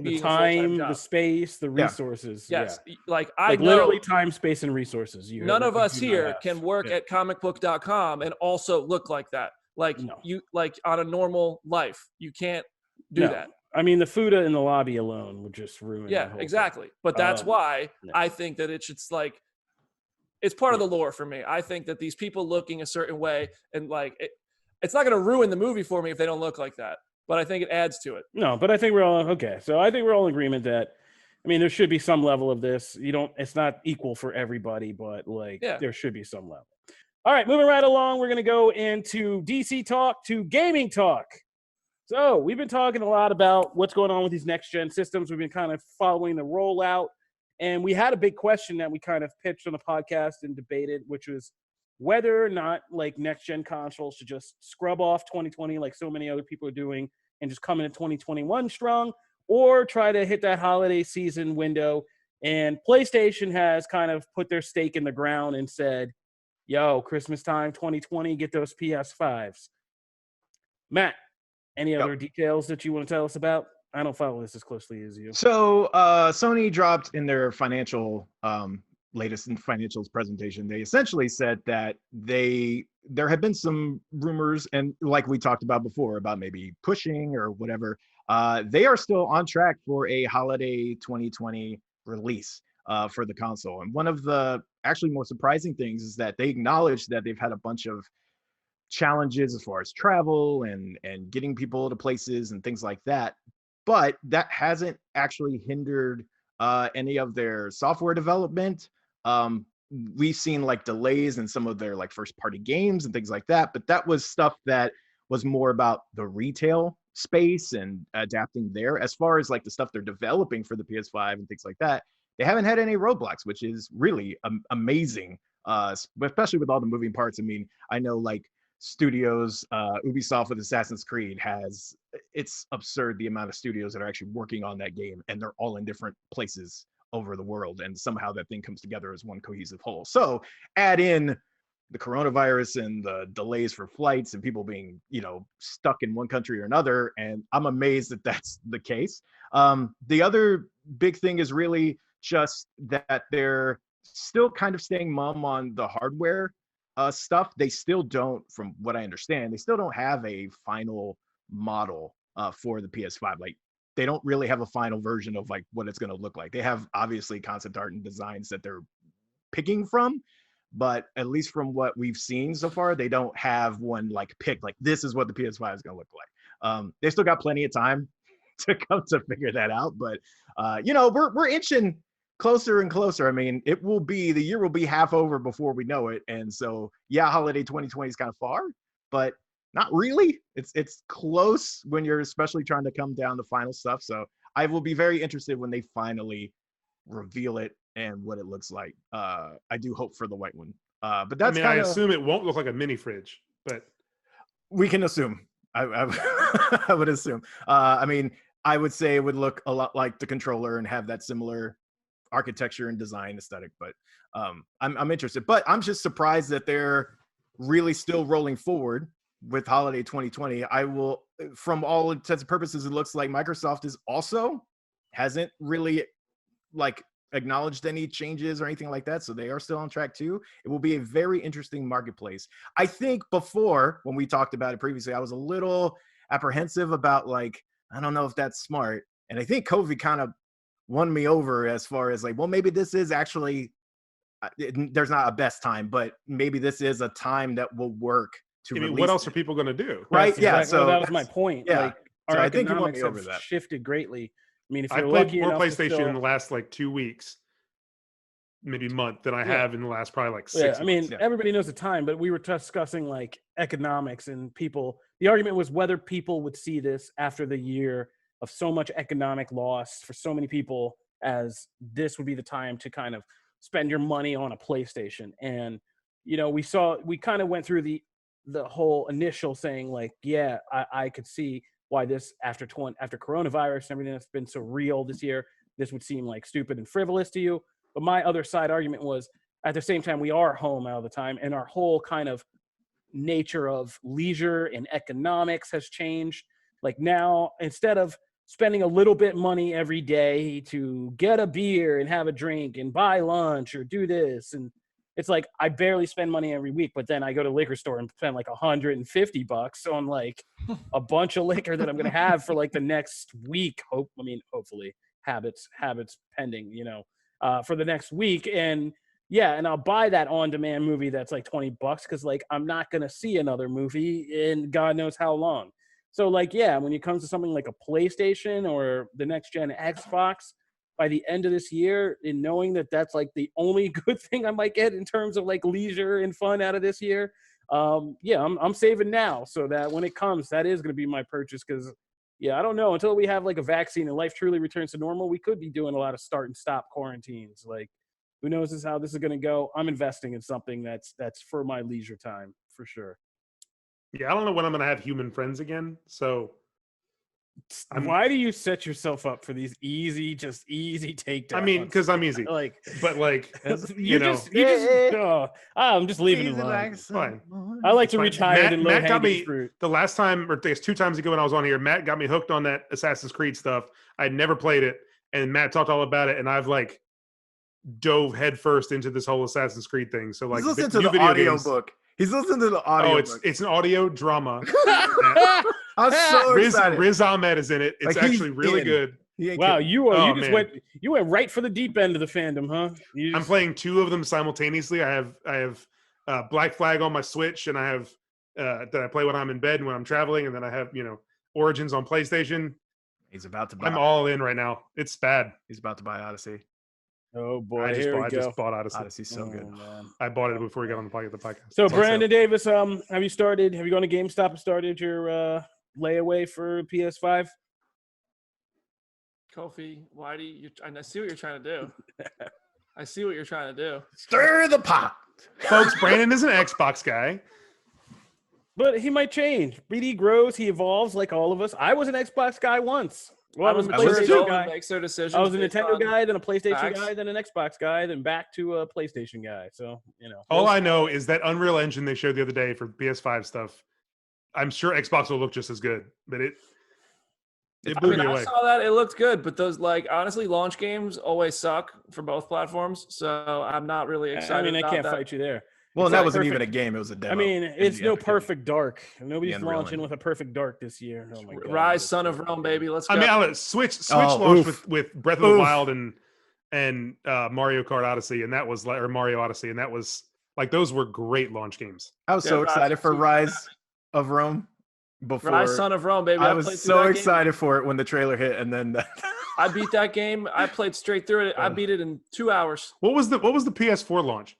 being time, the space, the resources. Yes. Yeah. Like I know literally time, space, and resources. None of us here can work at Comicbook.com and also look like that. Like you like on a normal life, you can't do that. I mean, the Fuda in the lobby alone would just ruin. Yeah, exactly. But that's why I think that it's part of the lore for me. I think that these people looking a certain way and it's not going to ruin the movie for me if they don't look like that. But I think it adds to it. No, but I think we're all okay. So I think we're all in agreement that, I mean, there should be some level of this. It's not equal for everybody, but there should be some level. All right, moving right along, we're going to go into DC talk to gaming talk. So we've been talking a lot about what's going on with these next-gen systems. We've been kind of following the rollout. And we had a big question that we kind of pitched on the podcast and debated, which was whether or not next-gen consoles should just scrub off 2020 like so many other people are doing and just come into 2021 strong, or try to hit that holiday season window. And PlayStation has kind of put their stake in the ground and said, yo, Christmas time 2020, get those PS5s. Matt, any other details that you want to tell us about? I don't follow this as closely as you. So Sony dropped in their latest financials presentation, they essentially said that there had been some rumors, and like we talked about before, about maybe pushing or whatever. They are still on track for a holiday 2020 release for the console. And one of the actually more surprising things is that they acknowledged that they've had a bunch of challenges as far as travel and getting people to places and things like that, but that hasn't actually hindered any of their software development. We've seen delays in some of their first party games and things like that, but that was stuff that was more about the retail space and adapting there. As far as the stuff they're developing for the PS5 and things like that, they haven't had any roadblocks, which is really amazing, especially with all the moving parts. I mean, I know studios, Ubisoft with Assassin's Creed it's absurd the amount of studios that are actually working on that game, and they're all in different places over the world, and somehow that thing comes together as one cohesive whole. So add in the coronavirus and the delays for flights and people being stuck in one country or another, and I'm amazed that that's the case. The other big thing is really just that they're still kind of staying mum on the hardware stuff. They still don't, from what I understand, they still don't have a final model for the PS5. They don't really have a final version of what it's going to look like. They have obviously concept art and designs that they're picking from, but at least from what we've seen so far, they don't have one pick this is what the PS5 is going to look like. They still got plenty of time to come to figure that out, but we're inching closer and closer. I mean, the year will be half over before we know it. And so, yeah, holiday 2020 is kind of far, but not really. It's close when you're especially trying to come down the final stuff. So I will be very interested when they finally reveal it and what it looks like. I do hope for the white one. But that's I assume it won't look like a mini fridge, but we can assume. I would assume. I mean, I would say it would look a lot like the controller and have that similar architecture and design aesthetic. But I'm interested. But I'm just surprised that they're really still rolling forward with holiday 2020. I will, from all intents and purposes, it looks like Microsoft is also hasn't really like acknowledged any changes or anything like that. So they are still on track too. It will be a very interesting marketplace. I think before, when we talked about it previously, I was a little apprehensive about like, I don't know if that's smart. And I think COVID kind of won me over as far as like, well, maybe this is actually, there's not a best time, but maybe this is a time that will work to release what else it. are people going to do? Right. Yeah. Exactly, So that was my point. Yeah. Like, So our I think you won economics me over have that. shifted greatly. I mean, if I you're played lucky more enough to PlayStation still, in the last like 2 weeks, maybe month, than I have in the last probably like 6 yeah, months. I mean, everybody knows the time, but we were discussing like economics and people. The argument was whether people would see this after the year of so much economic loss for so many people, as this would be the time to kind of spend your money on a PlayStation. And you know, we kind of went through the whole initial saying like, yeah, I could see why this after coronavirus and everything that's been so real this year, this would seem like stupid and frivolous to you. But my other side argument was, at the same time, we are home all the time, and our whole kind of nature of leisure and economics has changed. Like now, instead of spending a little bit money every day to get a beer and have a drink and buy lunch or do this, and it's like I barely spend money every week, but then I go to the liquor store and spend like $150 on like a bunch of liquor that I'm gonna have for like the next week. Hopefully, habits pending, you know. For the next week. And yeah, and I'll buy that on-demand movie that's like $20 because like I'm not gonna see another movie in God knows how long. So like, yeah, when it comes to something like a PlayStation or the next gen Xbox, by the end of this year, in knowing that that's like the only good thing I might get in terms of like leisure and fun out of this year, yeah, I'm saving now so that when it comes, that is gonna be my purchase. Because yeah, I don't know. Until we have like a vaccine and life truly returns to normal, we could be doing a lot of start and stop quarantines. Like, who knows how this is going to go? I'm investing in something that's for my leisure time for sure. Yeah, I don't know when I'm going to have human friends again. So, why do you set yourself up for these easy takedowns? I mean, because I'm easy. Like, but like, I'm just leaving it alone. Fine. I like to reach higher than Matt got me fruit. The last time, or I guess 2 times ago when I was on here, Matt got me hooked on that Assassin's Creed stuff. I'd never played it, and Matt talked all about it, and I've like dove headfirst into this whole Assassin's Creed thing. So like, listen to the audio book. He's listening to the audio. It's an audio drama. I'm so excited. Riz Ahmed is in it. It's like actually really good. Wow, you went right for the deep end of the fandom, huh? I'm playing 2 of them simultaneously. I have Black Flag on my Switch, and I have that I play when I'm in bed and when I'm traveling, and then I have Origins on PlayStation. He's about to buy. I'm all in right now. It's bad. He's about to buy Odyssey. Oh boy, I just bought Odyssey. Odyssey's so good. Man. I bought it before we got on the podcast. So Brandon Davis, have you gone to GameStop and started your layaway for PS5? Kofi, why do you? I see what you're trying to do. I see what you're trying to do. Stir the pot, folks. Brandon is an Xbox guy, but he might change. BD grows, he evolves like all of us. I was an Xbox guy once. Well, I was a PlayStation guy. Makes their decisions. I was a Nintendo guy, then a PlayStation guy, then an Xbox guy, then back to a PlayStation guy. So all I know is that Unreal Engine they showed the other day for PS5 stuff. I'm sure Xbox will look just as good, but it blew me away. I saw that it looked good, but those honestly, launch games always suck for both platforms. So I'm not really excited. I mean, I can't fight you there. Well, that wasn't even a game; it was a demo. I mean, it's no Perfect Dark. Nobody's launching with a Perfect Dark this year. Oh my God! Rise, Son of Rome, baby. Let's go. I mean, Switch launched with Breath of the Wild and Mario Kart Odyssey, and that was or Mario Odyssey, and that was like those were great launch games. I was so excited for Rise of Rome. Before Rise, Son of Rome, baby. I was so excited for it when the trailer hit, and then I beat that game. I played straight through it. I beat it in 2 hours. What was the PS4 launch?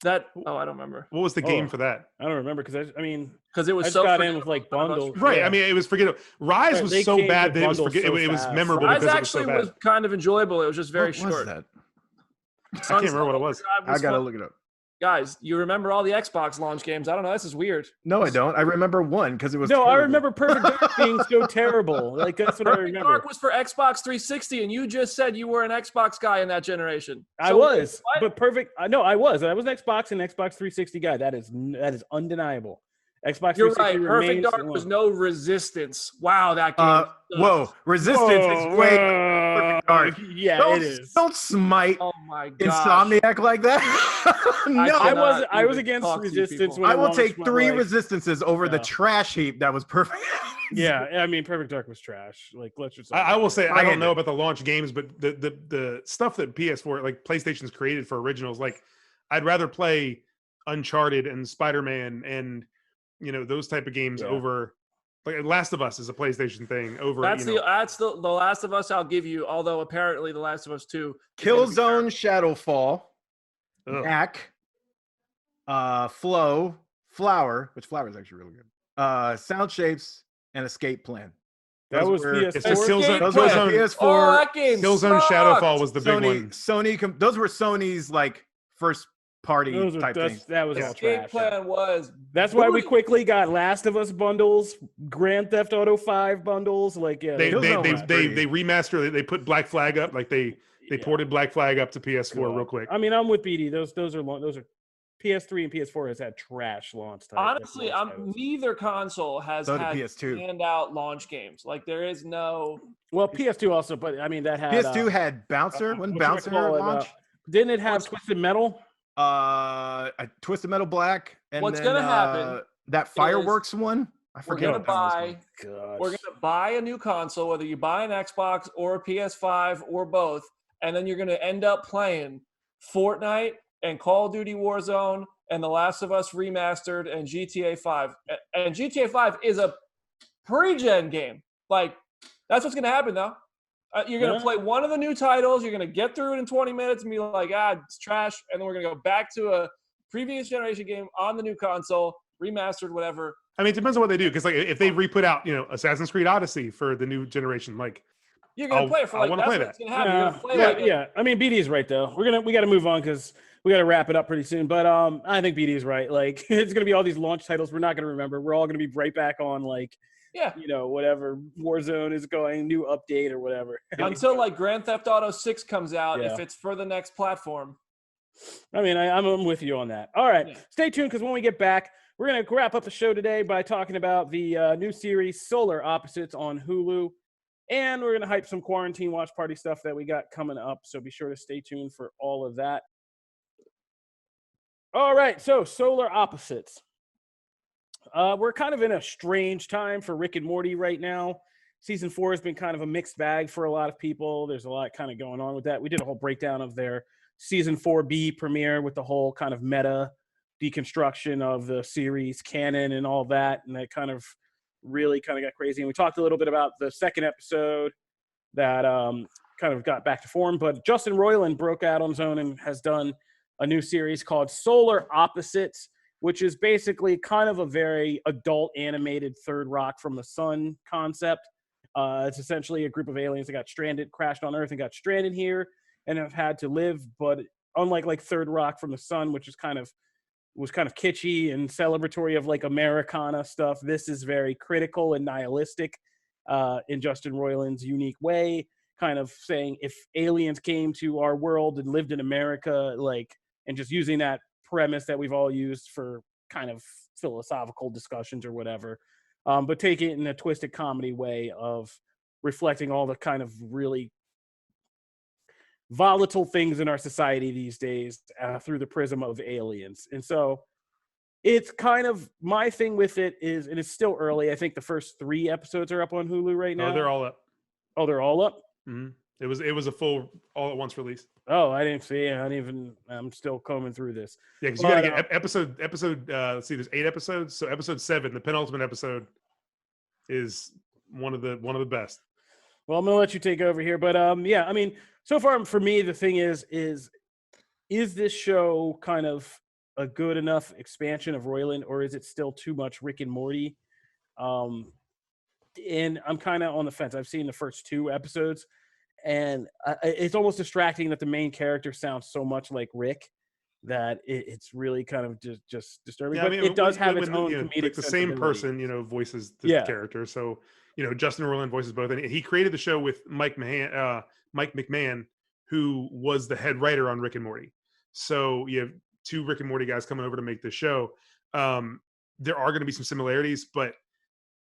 I don't remember. What was the game for that? I don't remember because I mean, Because it was I so got in with like forgettable. bundles. Right. Yeah. I mean, it was forgettable. Rise Right, was they so came bad with that it was bundles so it was fast. memorable Rise because it actually was so bad. was kind of enjoyable. It was just very What short. was that? I can't remember what it was. I gotta look it up. Guys, you remember all the Xbox launch games? I don't know. This is weird. No, I don't. I remember one because it was. No, I terrible. remember Perfect Dark being so terrible. Like that's what I Perfect remember. Dark was for Xbox 360, and you just said you were an Xbox guy in that generation. I So was, what? but perfect. No, I was. I was an Xbox and Xbox 360 guy. That is undeniable. Xbox 360 You're right. Perfect remains Dark was no Resistance. Wow, that game. Whoa, Resistance is way Perfect Dark. Yeah, it is. Don't smite Oh my god. Insomniac like that. No, I was against Resistance when I will launched, take but, 3 like, Resistances over the trash heap that was Perfect. Yeah, I mean, Perfect Dark was trash. Like, let's just. I will say I don't know it. about the launch games, but the stuff that PS4 like PlayStation's created for originals, like I'd rather play Uncharted and Spider-Man and those type of games over like Last of Us is a PlayStation thing over. That's the Last of Us I'll give you. Although apparently the Last of Us 2. Killzone Shadowfall, Ugh. Knack, Flow, Flower, which Flower is actually really good. Sound Shapes and Escape Plan. That was It's PS4. just Killzone. Those were PS4. Oh, that game Killzone sucked. Shadowfall was the big one. Sony. Those were Sony's like first party type things. That was all Escape trash. Plan was. That's why we booty. quickly got Last of Us bundles, Grand Theft Auto 5 bundles. Like, yeah, They Killzone was they remastered. They put Black Flag up. Like they ported Black Flag up to PS4 real quick. I mean, I'm with BD. Those are PS3 and PS4 has had trash launch time. Honestly, neither console has So did had PS2. standout launch games. Like there is no. Well, PS2 also, but I mean that had PS2 had Bouncer. When Bouncer launched, didn't it have Twisted Metal? Twisted Metal Black. And What's then, gonna happen that Fireworks one. I forget. We're gonna buy a new console, whether you buy an Xbox or a PS5 or both, and then you're gonna end up playing Fortnite and Call of Duty Warzone and The Last of Us Remastered and GTA 5. And GTA 5 is a pre-gen game. Like, that's what's going to happen, though. You're going to play one of the new titles. You're going to get through it in 20 minutes and be like, it's trash. And then we're going to go back to a previous generation game on the new console, remastered, whatever. I mean, it depends on what they do. Because like if they re-put out, Assassin's Creed Odyssey for the new generation, like you're going to play it for like, that's what's going to happen. You're going to play yeah. I mean, BD's right, though. We got to move on because we got to wrap it up pretty soon. But I think BD's right. Like, it's going to be all these launch titles we're not going to remember. We're all going to be right back on, like, whatever Warzone is going, new update or whatever. Until, like, Grand Theft Auto 6 comes out, if it's for the next platform. I mean, I'm with you on that. All right. Yeah. Stay tuned because when we get back, we're going to wrap up the show today by talking about the new series Solar Opposites on Hulu. And we're going to hype some quarantine watch party stuff that we got coming up. So be sure to stay tuned for all of that. All right. So Solar Opposites. We're kind of in a strange time for Rick and Morty right now. Season 4 has been kind of a mixed bag for a lot of people. There's a lot kind of going on with that. We did a whole breakdown of their Season 4B premiere with the whole kind of meta deconstruction of the series canon and all that. And that kind of really kind of got crazy. And we talked a little bit about the second episode that kind of got back to form. But Justin Roiland broke out on his own and has done a new series called Solar Opposites, which is basically kind of a very adult animated Third Rock from the Sun concept. It's essentially a group of aliens that got stranded, crashed on Earth and got stranded here and have had to live. But unlike like Third Rock from the Sun, which is was kind of kitschy and celebratory of like Americana stuff, this is very critical and nihilistic in Justin Roiland's unique way, kind of saying if aliens came to our world and lived in America, like, and just using that premise that we've all used for kind of philosophical discussions or whatever, but take it in a twisted comedy way of reflecting all the kind of really volatile things in our society these days through the prism of aliens. And so it's kind of my thing with it is, and it's still early. I think the first 3 episodes are up on Hulu right now. Oh, they're all up. Oh, they're all up? Mm-hmm. It was a full all at once release. Oh, I didn't see it. I'm still combing through this. Yeah, because you got to get episode. Let's see, there's 8 episodes. So episode 7, the penultimate episode, is one of the best. Well, I'm gonna let you take over here, but yeah, I mean, so far for me, the thing is this show kind of a good enough expansion of Roiland, or is it still too much Rick and Morty? And I'm kind of on the fence. I've seen the first 2 episodes, and it's almost distracting that the main character sounds so much like Rick that it's really kind of just disturbing. Yeah, But it does have its own you know, comedic like the same sensibility. person, you know, voices the character. So, you know, Justin Roiland voices both, and he created the show with Mike McMahon, who was the head writer on Rick and Morty. So you have 2 Rick and Morty guys coming over to make this show. There are going to be some similarities, but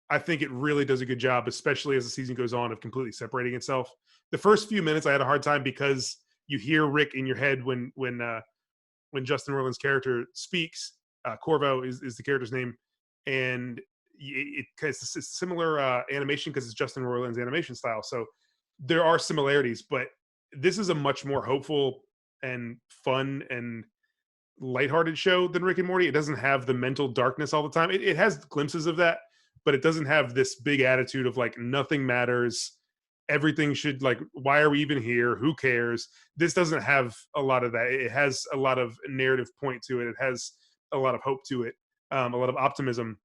I think it really does a good job, especially as the season goes on, of completely separating itself. The first few minutes, I had a hard time because you hear Rick in your head when Justin Roiland's character speaks. Corvo is the character's name, and it's a similar animation because it's Justin Roiland's animation style. So there are similarities, but this is a much more hopeful and fun and lighthearted show than Rick and Morty. It doesn't have the mental darkness all the time. It has glimpses of that, but it doesn't have this big attitude of like nothing matters. Everything should, like, why are we even here? Who cares? This doesn't have a lot of that. It has a lot of narrative point to it. It has a lot of hope to it, a lot of optimism.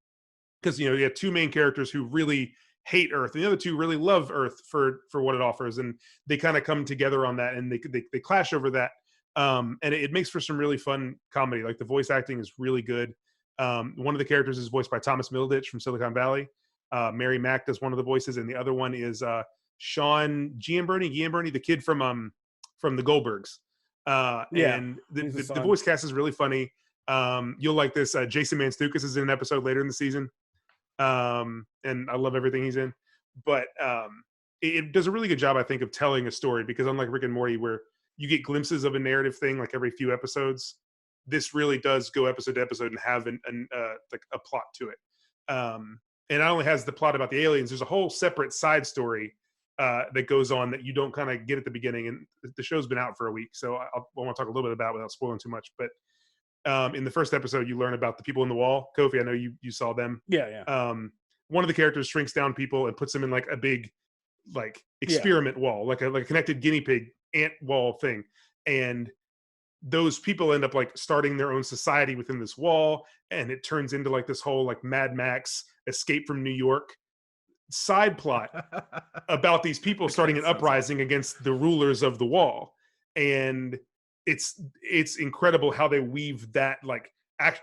Because, you know, you have 2 main characters who really hate Earth, and the other 2 really love Earth for what it offers, and they kind of come together on that, and they clash over that. And it makes for some really fun comedy. Like the voice acting is really good. One of the characters is voiced by Thomas Middleditch from Silicon Valley. Mary Mack does one of the voices, and the other one is Sean Giamberni, the kid from the Goldbergs. And the voice cast is really funny. You'll like this. Jason Mantzoukas is in an episode later in the season. And I love everything he's in. But it does a really good job, I think, of telling a story, because unlike Rick and Morty, where you get glimpses of a narrative thing like every few episodes, this really does go episode to episode and have like a plot to it. And it not only has the plot about the aliens, there's a whole separate side story that goes on that you don't kind of get at the beginning. And the show's been out for a week, so I want to talk a little bit about it without spoiling too much. But in the first episode, you learn about the people in the wall. Kofi, I know you saw them. Yeah. One of the characters shrinks down people and puts them in like a big like experiment wall, like a connected guinea pig ant wall thing. And those people end up like starting their own society within this wall, and it turns into like this whole like Mad Max Escape from New York side plot about these people starting an uprising against the rulers of the wall. And it's incredible how they weave that like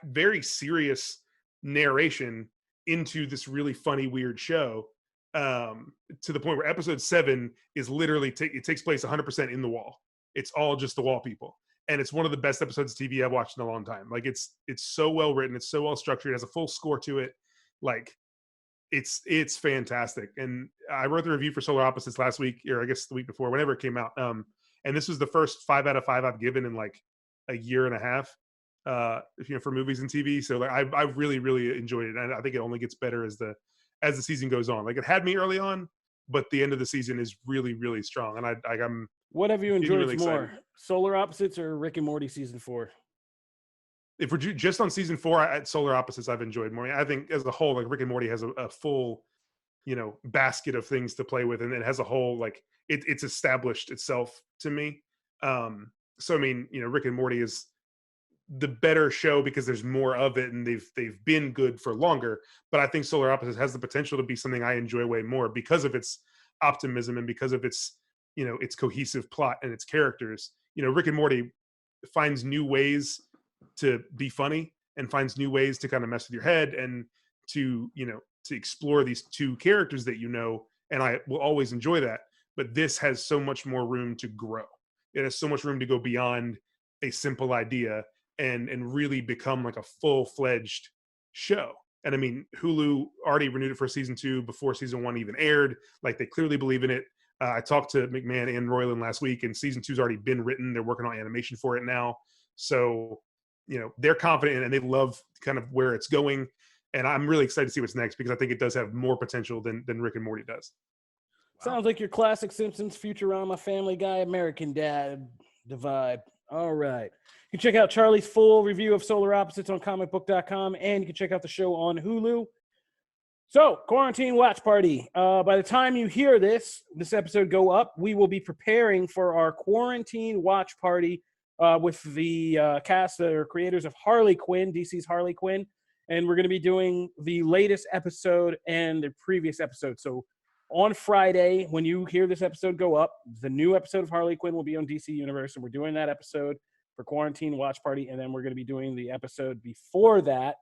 very serious narration into this really funny, weird show, to the point where episode 7 is literally it takes place 100% in the wall. It's all just the wall people. And it's one of the best episodes of TV I've watched in a long time. Like it's so well written. It's so well structured. It has a full score to it. Like it's fantastic. And I wrote the review for Solar Opposites last week, or I guess the week before, whenever it came out. And this was the first 5 out of 5 I've given in like a year and a half, for movies and TV. So like I really, really enjoyed it. And I think it only gets better as the season goes on. Like it had me early on, but the end of the season is really, really strong. And I'm what have you enjoyed really more, Solar Opposites or Rick and Morty season 4? If we're just on season 4, at Solar Opposites, I've enjoyed more. I think as a whole, like Rick and Morty has a full, basket of things to play with, and it has a whole like it's established itself to me. So I mean, Rick and Morty is the better show because there's more of it, and they've been good for longer. But I think Solar Opposites has the potential to be something I enjoy way more because of its optimism and because of its its cohesive plot and its characters. Rick and Morty finds new ways to be funny and finds new ways to kind of mess with your head and to explore these 2 characters that and I will always enjoy that. But this has so much more room to grow. It has so much room to go beyond a simple idea and really become like a full-fledged show. And I mean, Hulu already renewed it for season 2 before season 1 even aired. Like they clearly believe in it. I talked to McMahon and Roiland last week, and season 2's already been written. They're working on animation for it now. So, they're confident and they love kind of where it's going. And I'm really excited to see what's next because I think it does have more potential than Rick and Morty does. Wow. Sounds like your classic Simpsons, Futurama, Family Guy, American Dad, the vibe. All right. You can check out Charlie's full review of Solar Opposites on Comicbook.com, and you can check out the show on Hulu. So, Quarantine Watch Party. By the time you hear this episode go up, we will be preparing for our Quarantine Watch Party with the cast or creators of Harley Quinn, DC's Harley Quinn. And we're going to be doing the latest episode and the previous episode. So on Friday, when you hear this episode go up, the new episode of Harley Quinn will be on DC Universe. And we're doing that episode for Quarantine Watch Party. And then we're going to be doing the episode before that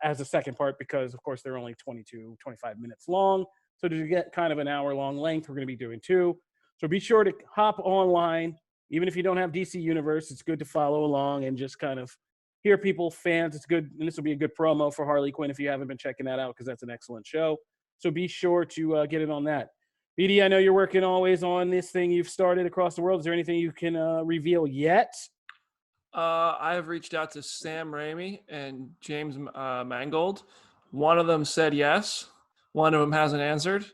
as a second part because, of course, they're only 22, 25 minutes long. So to get kind of an hour-long length, we're going to be doing 2. So be sure to hop online. Even if you don't have DC Universe, it's good to follow along and just kind of hear people, fans. It's good, and this will be a good promo for Harley Quinn if you haven't been checking that out because that's an excellent show. So be sure to get in on that. BD, I know you're working always on this thing you've started across the world. Is there anything you can reveal yet? I have reached out to Sam Raimi and James Mangold. One of them said yes. One of them hasn't answered.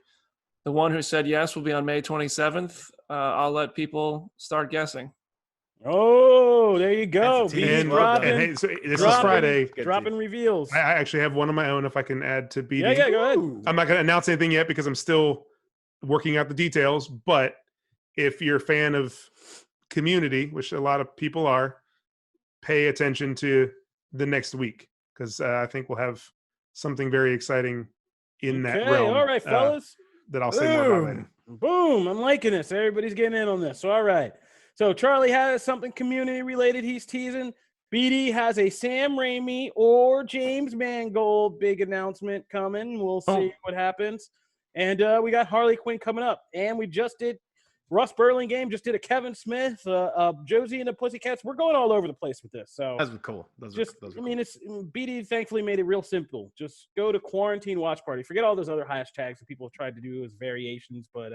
The one who said yes will be on May 27th. I'll let people start guessing. Oh, there you go. And hey, so this is Friday. Dropping reveals. I actually have one of my own if I can add to BD. Yeah, go ahead. I'm not going to announce anything yet because I'm still working out the details. But if you're a fan of Community, which a lot of people are, pay attention to the next week because I think we'll have something very exciting in that realm. All right, fellas. That I'll say more about later. Boom. I'm liking this. Everybody's getting in on this. So, all right. So Charlie has something community related he's teasing. BD has a Sam Raimi or James Mangold big announcement coming. We'll see what happens. And we got Harley Quinn coming up. And we just did Russ Burlingame, just did a Kevin Smith, Josie and the Pussycats. We're going all over the place with this. So Those were cool. Those were cool. It's BD thankfully made it real simple. Just go to Quarantine Watch Party. Forget all those other hashtags that people have tried to do as variations, but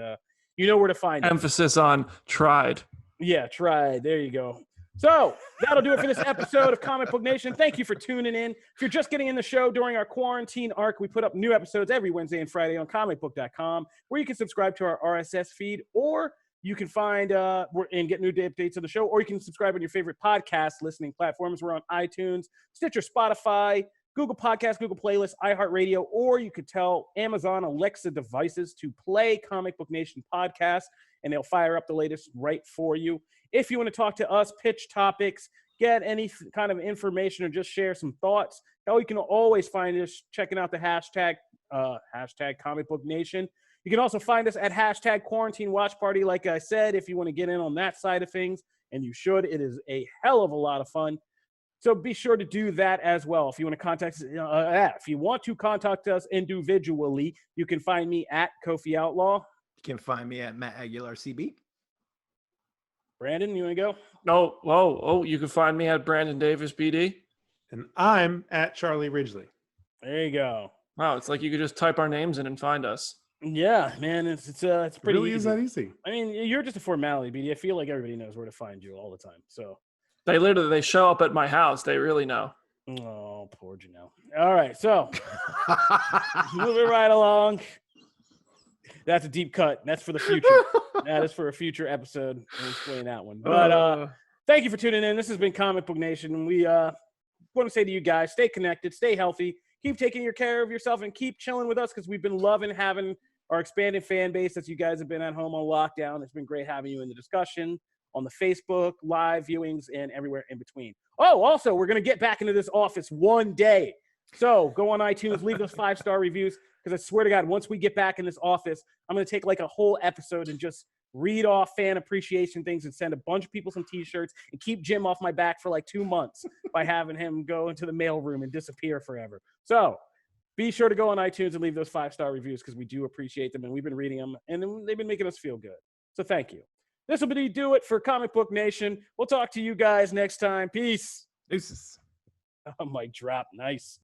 you know where to find it. Emphasis on tried. Yeah, tried. There you go. So that'll do it for this episode of Comic Book Nation. Thank you for tuning in. If you're just getting in the show during our quarantine arc, we put up new episodes every Wednesday and Friday on Comicbook.com, where you can subscribe to our RSS feed, or you can find and get new day updates of the show, or you can subscribe on your favorite podcast listening platforms. We're on iTunes, Stitcher, Spotify, Google Podcasts, Google Playlists, iHeartRadio, or you could tell Amazon Alexa devices to play Comic Book Nation podcast, and they'll fire up the latest right for you. If you want to talk to us, pitch topics, get any kind of information, or just share some thoughts, you can always find us checking out the hashtag Comic Book Nation. You can also find us at hashtag Quarantine Watch Party. Like I said, if you want to get in on that side of things, and you should, it is a hell of a lot of fun. So be sure to do that as well. If you want to contact us individually, you can find me at Kofi Outlaw. You can find me at Matt Aguilar CB. Brandon, you want to go? No. You can find me at Brandon Davis BD. And I'm at Charlie Ridgely. There you go. Wow, it's like you could just type our names in and find us. Yeah, man, it's pretty really easy. Is that easy? I mean, you're just a formality, BD. I feel like everybody knows where to find you all the time. So They show up at my house. They really know. Oh, poor Janelle. All right, so moving right along. That's a deep cut. That's for the future. That is for a future episode. I'll explain that one. But thank you for tuning in. This has been Comic Book Nation. We want to say to you guys, stay connected, stay healthy, keep taking care of yourself, and keep chilling with us because we've been loving having our expanded fan base as you guys have been at home on lockdown. It's been great having you in the discussion on the Facebook, live viewings, and everywhere in between. Oh, also, we're going to get back into this office one day. So go on iTunes, leave those 5-star reviews, because I swear to God, once we get back in this office, I'm going to take like a whole episode and just read off fan appreciation things and send a bunch of people some T-shirts and keep Jim off my back for like 2 months by having him go into the mailroom and disappear forever. So be sure to go on iTunes and leave those 5-star reviews because we do appreciate them, and we've been reading them, and they've been making us feel good. So thank you. This will do it for Comic Book Nation. We'll talk to you guys next time. Peace. Deuces. Oh, mic drop. Nice.